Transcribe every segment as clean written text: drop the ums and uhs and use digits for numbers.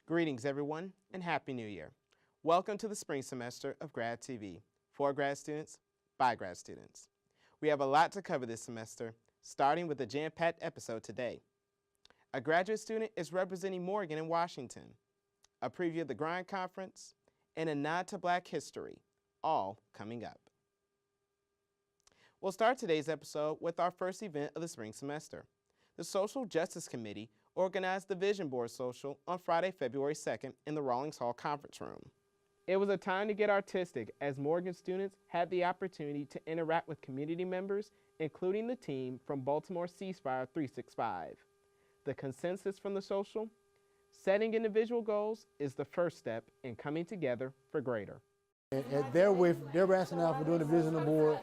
Greetings, everyone, and Happy New Year. Welcome to the spring semester of GradTV, for grad students, by grad students. We have a lot to cover this semester, starting with a jam-packed episode today. A graduate student is representing Morgan in Washington, a preview of the Grind Conference, and a nod to Black history, all coming up. We'll start today's episode with our first event of the spring semester. The Social Justice Committee organized the Vision Board Social on Friday, February 2nd in the Rawlings Hall Conference Room. It was a time to get artistic as Morgan students had the opportunity to interact with community members, including the team from Baltimore Ceasefire 365. The consensus from the social? Setting individual goals is the first step in coming together for greater. And their rationale for doing the vision board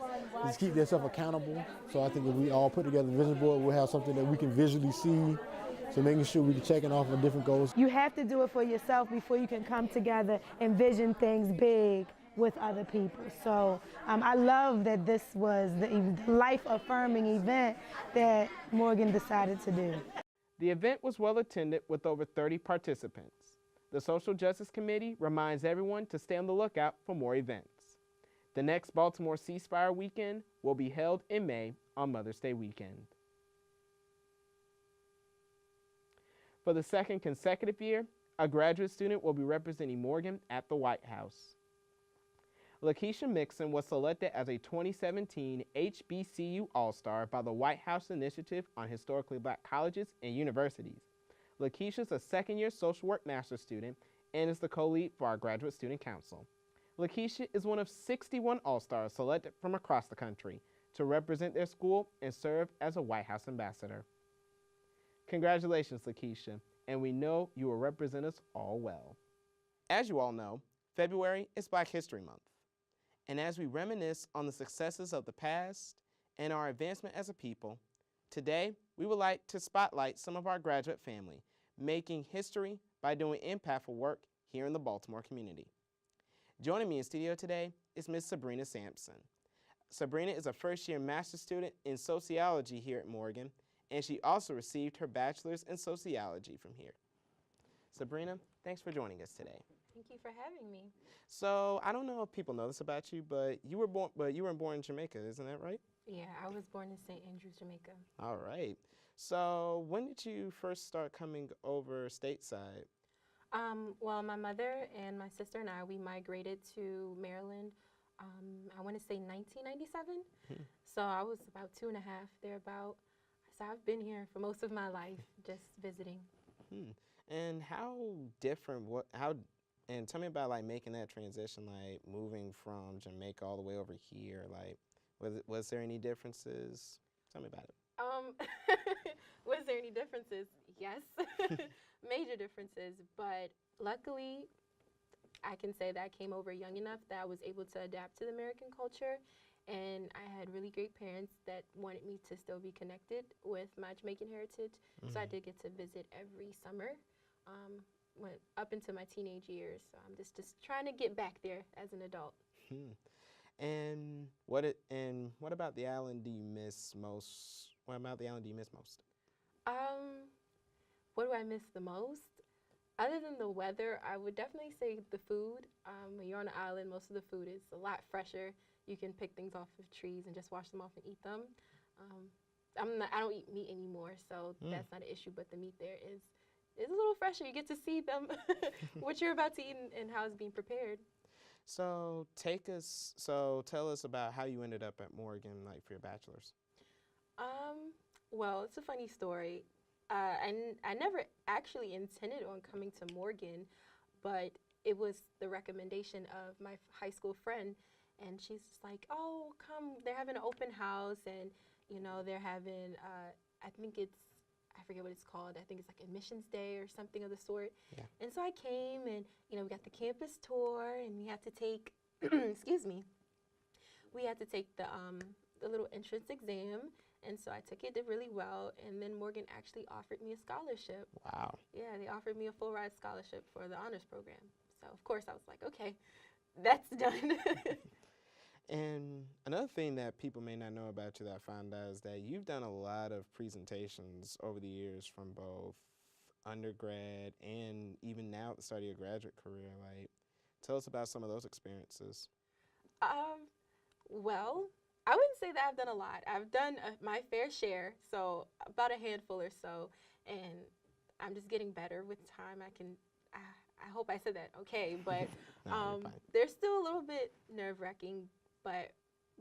is to keep themselves accountable. So I think if we all put together the vision board, we'll have something that we can visually see. So making sure we're checking off on different goals. You have to do it for yourself before you can come together and vision things big with other people. So I love that this was the life-affirming event that Morgan decided to do. The event was well attended with over 30 participants. The Social Justice Committee reminds everyone to stay on the lookout for more events. The next Baltimore Ceasefire weekend will be held in May on Mother's Day weekend. For the second consecutive year, a graduate student will be representing Morgan at the White House. Lakeisha Mixon was selected as a 2017 HBCU All-Star by the White House Initiative on Historically Black Colleges and Universities. Lakeisha is a second-year social work master's student and is the co-lead for our Graduate Student Council. Lakeisha is one of 61 All-Stars selected from across the country to represent their school and serve as a White House ambassador. Congratulations, Lakeisha, and we know you will represent us all well. As you all know, February is Black History Month. And as we reminisce on the successes of the past and our advancement as a people, today we would like to spotlight some of our graduate family making history by doing impactful work here in the Baltimore community. Joining me in studio today is Ms. Sabrina Sampson. Sabrina is a first-year master's student in sociology here at Morgan, and she also received her bachelor's in sociology from here. Sabrina, thanks for joining us today. Thank you for having me. So I don't know if people know this about you, but you were born in Jamaica, isn't that right? Yeah, I was born in St. Andrews, Jamaica. All right. So when did you first start coming over stateside? Well, my mother and my sister and I, we migrated to Maryland, I want to say 1997. So I was about 2.5, thereabout. So I've been here for most of my life, just visiting. And how different, and tell me about like making that transition, like moving from Jamaica all the way over here, like was there any differences? Tell me about it. Was there any differences? Yes, major differences, but luckily I can say that I came over young enough that I was able to adapt to the American culture, and I had really great parents that wanted me to still be connected with my Jamaican heritage, so I did get to visit every summer. Went up into my teenage years, so I'm just trying to get back there as an adult. And what about the island do you miss most? What about the island do you miss most? What do I miss the most? Other than the weather, I would definitely say the food. When you're on an island, most of the food is a lot fresher. You can pick things off of trees and just wash them off and eat them. I don't eat meat anymore, so that's not an issue, but the meat there is a little fresher. You get to see them, what you're about to eat and how it's being prepared. So tell us about how you ended up at Morgan, like for your bachelor's. Well, it's a funny story. I never actually intended on coming to Morgan, but it was the recommendation of my high school friend, and she's just like, oh, come, they're having an open house, and, you know, they're having, I forget what it's called. I think it's like admissions day or something of the sort. Yeah. And so I came, and, you know, we got the campus tour, and we had to take, excuse me, we had to take the little entrance exam. And so I took it, did really well, and then Morgan actually offered me a scholarship. Wow. Yeah, they offered me a full ride scholarship for the honors program. So, of course, I was like, okay, that's done. And another thing that people may not know about you that I found out is that you've done a lot of presentations over the years from both undergrad and even now at the start of your graduate career. Like, tell us about some of those experiences. Um, well, I wouldn't say that I've done a lot. I've done my fair share, so about a handful or so, and I'm just getting better with time. I hope I said that okay, but No, you're fine. they're still a little bit nerve-wracking, but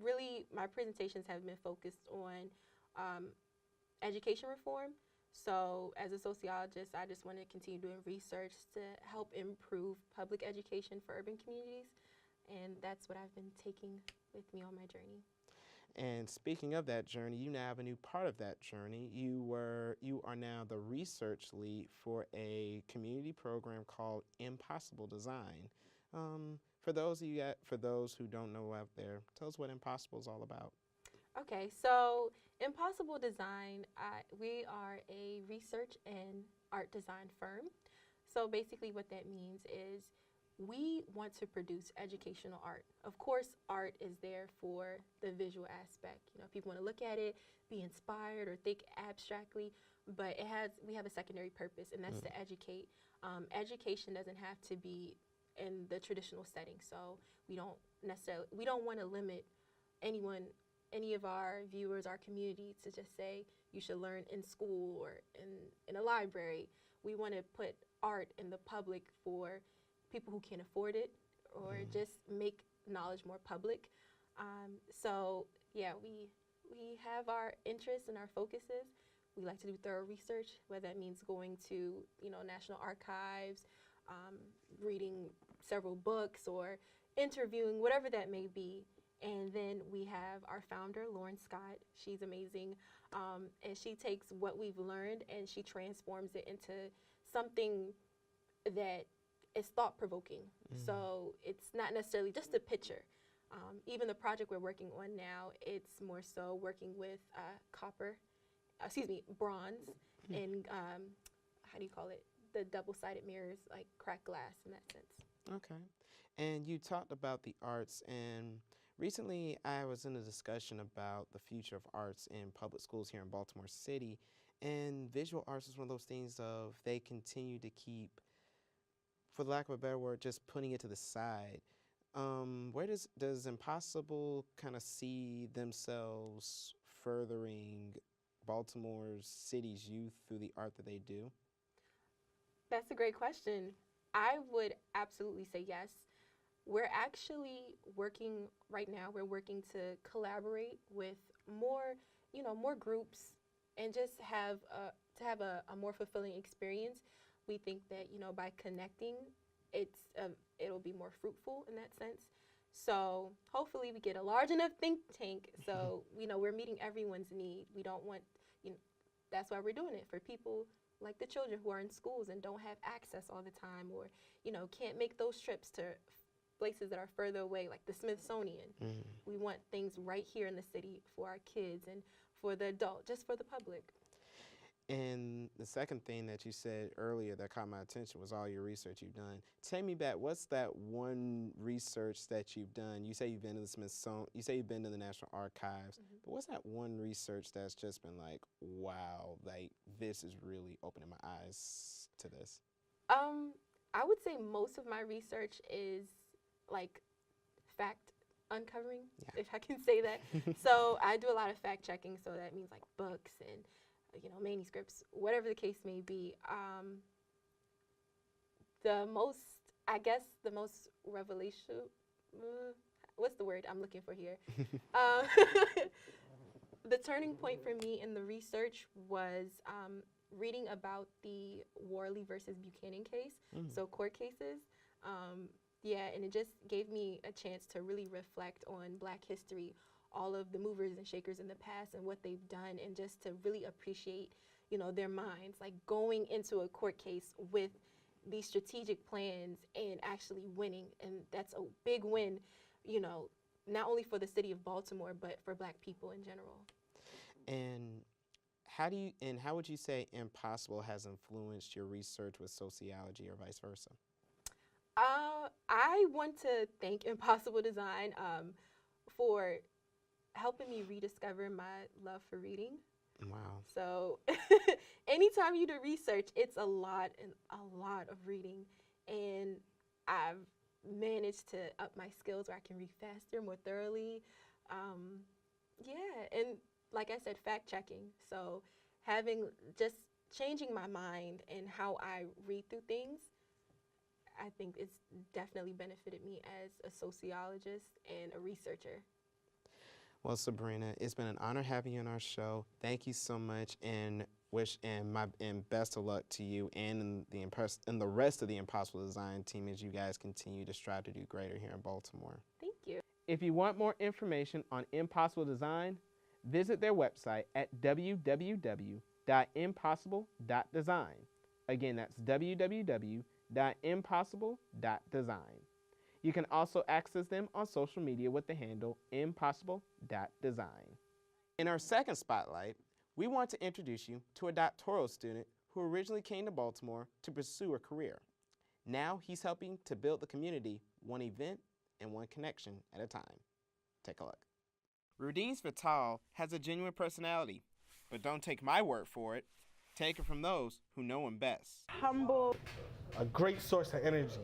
really my presentations have been focused on education reform. So as a sociologist, I just want to continue doing research to help improve public education for urban communities, and that's what I've been taking with me on my journey. And speaking of that journey, you now have a new part of that journey. You are now the research lead for a community program called Impossible.Design. For those who don't know out there, tell us what Impossible is all about. Okay, so Mpossible.Design, we are a research and art design firm. So basically what that means is we want to produce educational art. Of course, art is there for the visual aspect. You know, people want to look at it, be inspired, or think abstractly, but we have a secondary purpose, and that's to educate. Education doesn't have to be in the traditional setting, so we don't want to limit any of our viewers, our community, to just say you should learn in school or in a library. We want to put art in the public for people who can't afford it, or just make knowledge more public. So yeah, we have our interests and our focuses. We like to do thorough research, whether that means going to National Archives, reading several books, or interviewing, whatever that may be. And then we have our founder, Lauren Scott. She's amazing. And she takes what we've learned and she transforms it into something that is thought-provoking. So it's not necessarily just a picture. Even the project we're working on now, it's more so working with bronze, and how do you call it? The double-sided mirrors, like cracked glass in that sense. Okay. And you talked about the arts, and recently I was in a discussion about the future of arts in public schools here in Baltimore City, and visual arts is one of those things of they continue to keep, for lack of a better word, just putting it to the side. Where does Impossible kind of see themselves furthering Baltimore's city's youth through the art that they do? That's a great question. I would absolutely say yes. We're actually working right now. We're working to collaborate with more groups, and just have a more fulfilling experience. We think that by connecting, it'll be more fruitful in that sense. So hopefully we get a large enough think tank so we're meeting everyone's need. We don't want that's why we're doing it, for people like the children who are in schools and don't have access all the time, or can't make those trips to places that are further away, like the Smithsonian. We want things right here in the city for our kids and for the adult, just for the public. And the second thing that you said earlier that caught my attention was all your research you've done. Take me back. What's that one research that you've done? You say you've been to the Smithsonian. You say you've been to the National Archives. But what's that one research that's just been like, wow, like this is really opening my eyes to this? I would say most of my research is like fact uncovering, if I can say that. So I do a lot of fact checking. So that means like books and manuscripts, whatever the case may be. The most revelation, what's the word I'm looking for here? The turning point for me in the research was reading about the Worley versus Buchanan case, so court cases. And it just gave me a chance to really reflect on Black history, all of the movers and shakers in the past and what they've done, and just to really appreciate, their minds, like going into a court case with these strategic plans and actually winning. And that's a big win, not only for the city of Baltimore, but for Black people in general. And how would you say Impossible has influenced your research with sociology or vice versa? I want to thank Impossible.Design for helping me rediscover my love for reading. Wow. So anytime you do research, it's a lot and a lot of reading. And I've managed to up my skills where I can read faster, more thoroughly. Yeah, and like I said, fact checking. So having just changing my mind and how I read through things, I think it's definitely benefited me as a sociologist and a researcher. Well, Sabrina, it's been an honor having you on our show. Thank you so much, and best of luck to you and the rest of the Impossible.Design team as you guys continue to strive to do greater here in Baltimore. Thank you. If you want more information on Impossible.Design, visit their website at www.impossible.design. Again, that's www.impossible.design. You can also access them on social media with the handle Impossible.Design. In our second spotlight, we want to introduce you to a doctoral student who originally came to Baltimore to pursue a career. Now he's helping to build the community one event and one connection at a time. Take a look. Rudines Vital has a genuine personality, but don't take my word for it. Take it from those who know him best. Humble, A great source of energy,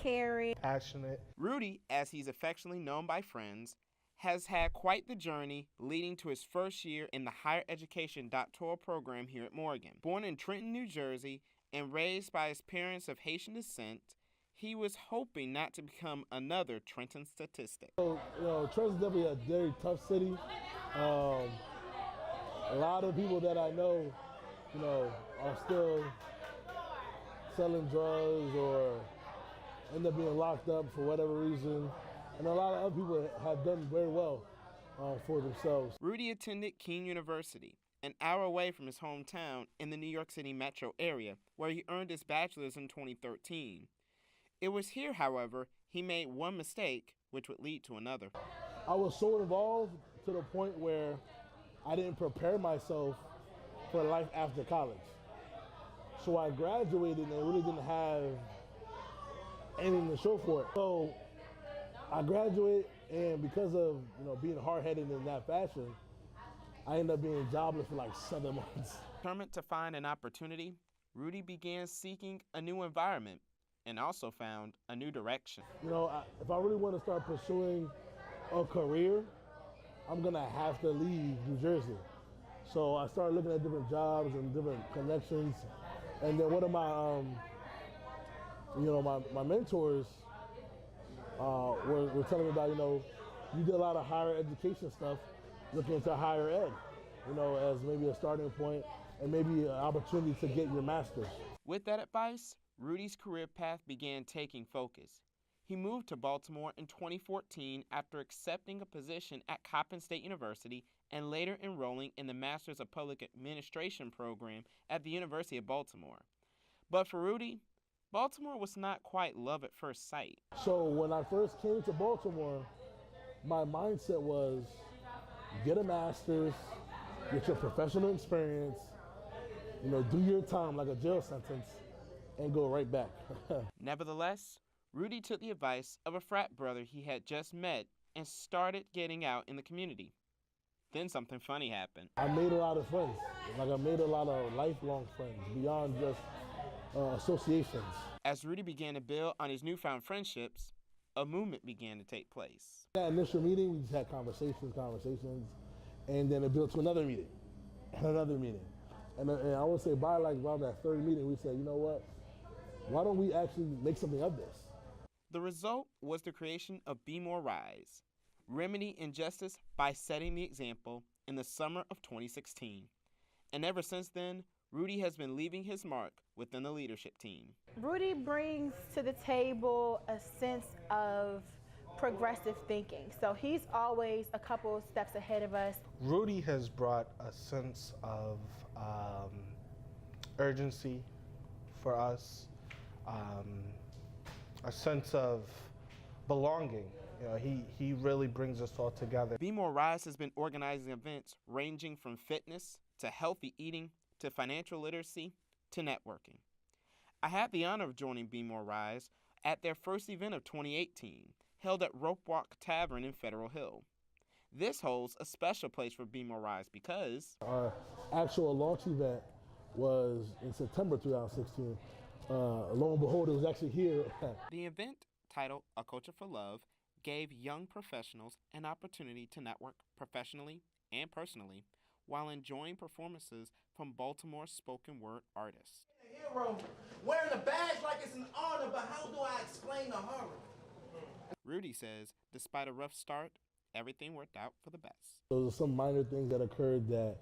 caring, passionate. Rudy, as he's affectionately known by friends, has had quite the journey leading to his first year in the higher education doctoral program here at Morgan. Born in Trenton, New Jersey, and raised by his parents of Haitian descent, he was hoping not to become another Trenton statistic. So, Trenton's definitely a very tough city. A lot of people that I know, are still selling drugs or end up being locked up for whatever reason. And a lot of other people have done very well for themselves. Rudy attended Keene University, an hour away from his hometown in the New York City metro area, where he earned his bachelor's in 2013. It was here, however, he made one mistake, which would lead to another. I was so involved to the point where I didn't prepare myself for life after college. So I graduated and really didn't have anything to show for it. So I graduated, and because of being hard-headed in that fashion, I ended up being jobless for like 7 months. Determined to find an opportunity, Rudy began seeking a new environment and also found a new direction. If I really want to start pursuing a career, I'm gonna have to leave New Jersey. So I started looking at different jobs and different connections, and then one of my, my mentors were telling me about, you did a lot of higher education stuff, looking into higher ed, as maybe a starting point and maybe an opportunity to get your master's. With that advice, Rudy's career path began taking focus. He moved to Baltimore in 2014 after accepting a position at Coppin State University and later enrolling in the Master's of Public Administration program at the University of Baltimore. But for Rudy, Baltimore was not quite love at first sight. So when I first came to Baltimore, my mindset was get a master's, get your professional experience, do your time like a jail sentence, and go right back. Nevertheless, Rudy took the advice of a frat brother he had just met and started getting out in the community. Then something funny happened. I made a lot of friends. I made a lot of lifelong friends beyond just associations. As Rudy began to build on his newfound friendships, a movement began to take place. That initial meeting, we just had conversations, and then it built to another meeting, and another meeting. And I would say by around that third meeting, we said, you know what? Why don't we actually make something of this? The result was the creation of Be More R.I.S.E, remedy injustice by setting the example in the summer of 2016. And ever since then, Rudy has been leaving his mark within the leadership team. Rudy brings to the table a sense of progressive thinking. So he's always a couple steps ahead of us. Rudy has brought a sense of urgency for us, a sense of belonging. He really brings us all together. Be More R.I.S.E has been organizing events ranging from fitness to healthy eating to financial literacy to networking. I had the honor of joining Be More R.I.S.E at their first event of 2018, held at Rope Walk Tavern in Federal Hill. This holds a special place for Be More R.I.S.E because Our actual launch event was in September 2016. Lo and behold, it was actually here. the event, titled A Culture for Love, gave young professionals an opportunity to network professionally and personally while enjoying performances from Baltimore spoken word artists. A hero wearing a badge like it's an honor, but how do I explain the horror? Rudy says, despite a rough start, everything worked out for the best. There was some minor things that occurred that,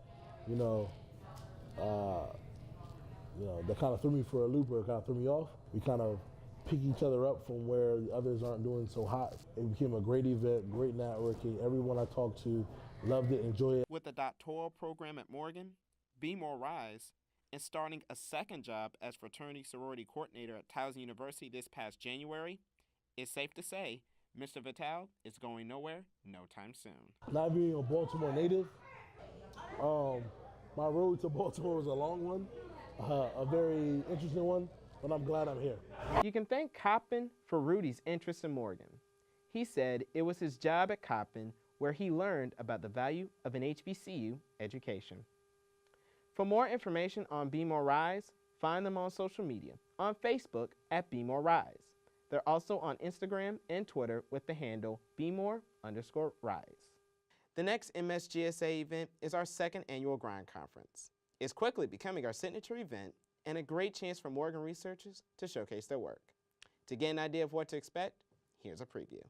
that kind of threw me for a loop or kind of threw me off. We kind of pick each other up from where the others aren't doing so hot. It became a great event, great networking. Everyone I talked to loved it, enjoyed it. With the doctoral program at Morgan, Be More R.I.S.E, and starting a second job as fraternity sorority coordinator at Towson University this past January, it's safe to say Mr. Vitale is going nowhere no time soon. Not being a Baltimore native, my road to Baltimore was a long one, a very interesting one, but I'm glad I'm here. You can thank Coppin for Rudy's interest in Morgan. He said it was his job at Coppin where he learned about the value of an HBCU education. For more information on Be More R.I.S.E, find them on social media, on Facebook at Be More R.I.S.E. They're also on Instagram and Twitter with the handle BeMore_R.I.S.E. The next MSGSA event is our second annual Grind Conference. It's quickly becoming our signature event and a great chance for Morgan researchers to showcase their work. To get an idea of what to expect, here's a preview.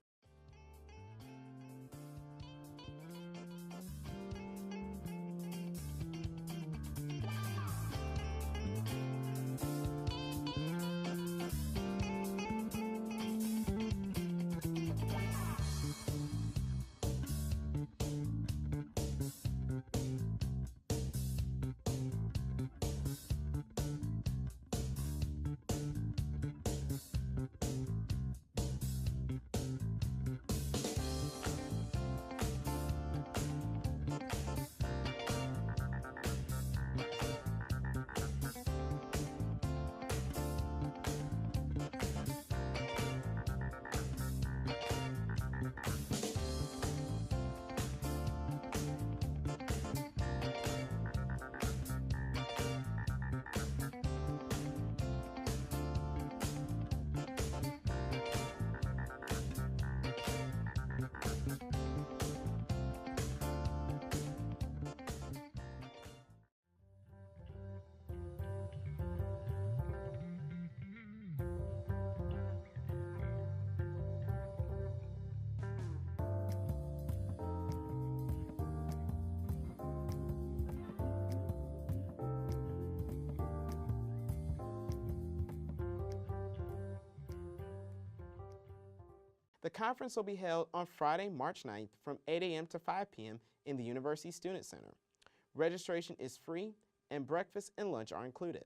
The conference will be held on Friday, March 9th from 8 a.m. to 5 p.m. in the University Student Center. Registration is free and breakfast and lunch are included.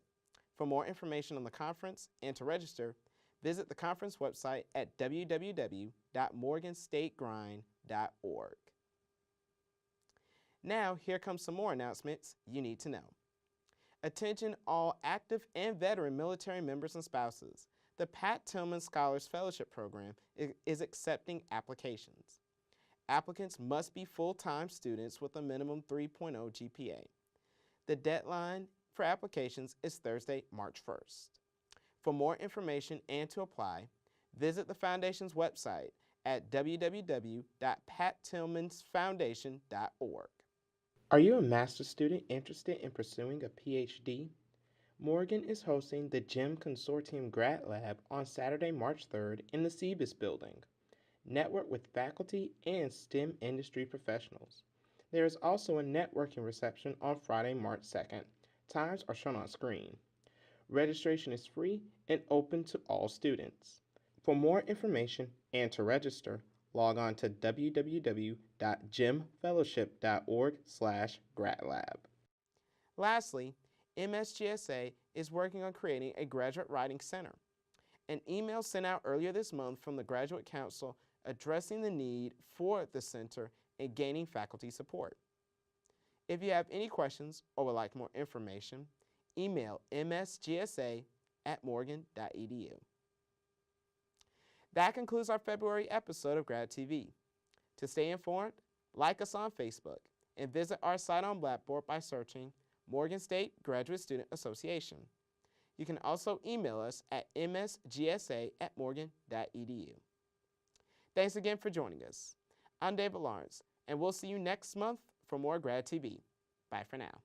For more information on the conference and to register, visit the conference website at www.morganstategrind.org. Now, here comes some more announcements you need to know. Attention all active and veteran military members and spouses. The Pat Tillman Scholars Fellowship Program is accepting applications. Applicants must be full-time students with a minimum 3.0 GPA. The deadline for applications is Thursday, March 1st. For more information and to apply, visit the Foundation's website at www.pattillmansfoundation.org. Are you a master's student interested in pursuing a PhD? Morgan is hosting the GEM Consortium Grad Lab on Saturday, March 3rd in the CBIS building. Network with faculty and STEM industry professionals. There is also a networking reception on Friday, March 2nd. Times are shown on screen. Registration is free and open to all students. For more information and to register, log on to www.gemfellowship.org/gradlab. Lastly, MSGSA is working on creating a graduate writing center. An email sent out earlier this month from the Graduate Council addressing the need for the center and gaining faculty support. If you have any questions or would like more information, email msgsa@morgan.edu. That concludes our February episode of GradTV. To stay informed, Like us on Facebook, and visit our site on Blackboard by searching Morgan State Graduate Student Association. You can also email us at msgsa@morgan.edu. Thanks again for joining us. I'm David Lawrence, and we'll see you next month for more GradTV. Bye for now.